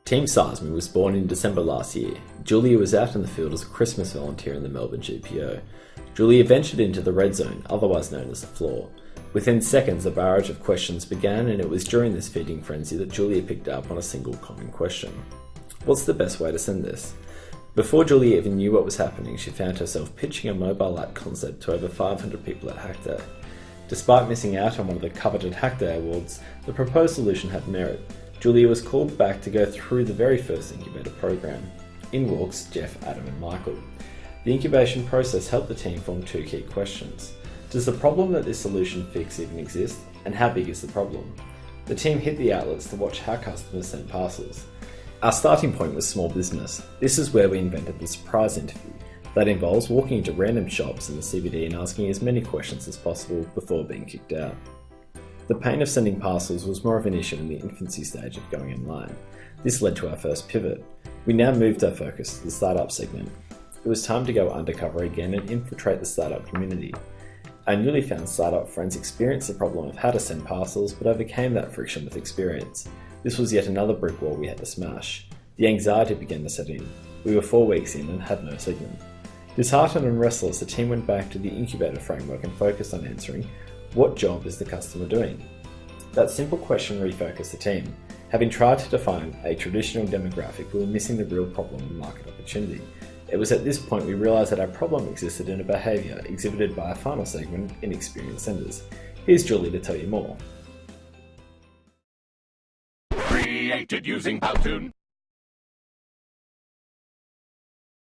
Team SizeMe was born in December last year. Julia was out in the field as a Christmas volunteer in the Melbourne GPO. Julia ventured into the red zone, otherwise known as the floor. Within seconds, a barrage of questions began, and it was during this feeding frenzy that Julia picked up on a single common question. What's the best way to send this? Before Julia even knew what was happening, she found herself pitching a mobile app concept to over 500 people at Hack Day. Despite missing out on one of the coveted Hack Day awards, the proposed solution had merit. Julia was called back to go through the very first incubator program. In walks Jeff, Adam and Michael. The incubation process helped the team form two key questions. Does the problem that this solution fix even exist, and how big is the problem? The team hit the outlets to watch how customers send parcels. Our starting point was small business. This is where we invented the surprise interview. That involves walking into random shops in the CBD and asking as many questions as possible before being kicked out. The pain of sending parcels was more of an issue in the infancy stage of going online. This led to our first pivot. We now moved our focus to the startup segment. It was time to go undercover again and infiltrate the startup community. Our newly found startup friends experienced the problem of how to send parcels, but overcame that friction with experience. This was yet another brick wall we had to smash. The anxiety began to set in. We were 4 weeks in and had no segment. Disheartened and restless, the team went back to the incubator framework and focused on answering, what job is the customer doing? That simple question refocused the team. Having tried to define a traditional demographic, we were missing the real problem and market opportunity. It was at this point we realised that our problem existed in a behaviour exhibited by a final segment, inexperienced senders. Here's Julie to tell you more. Created using Powtoon.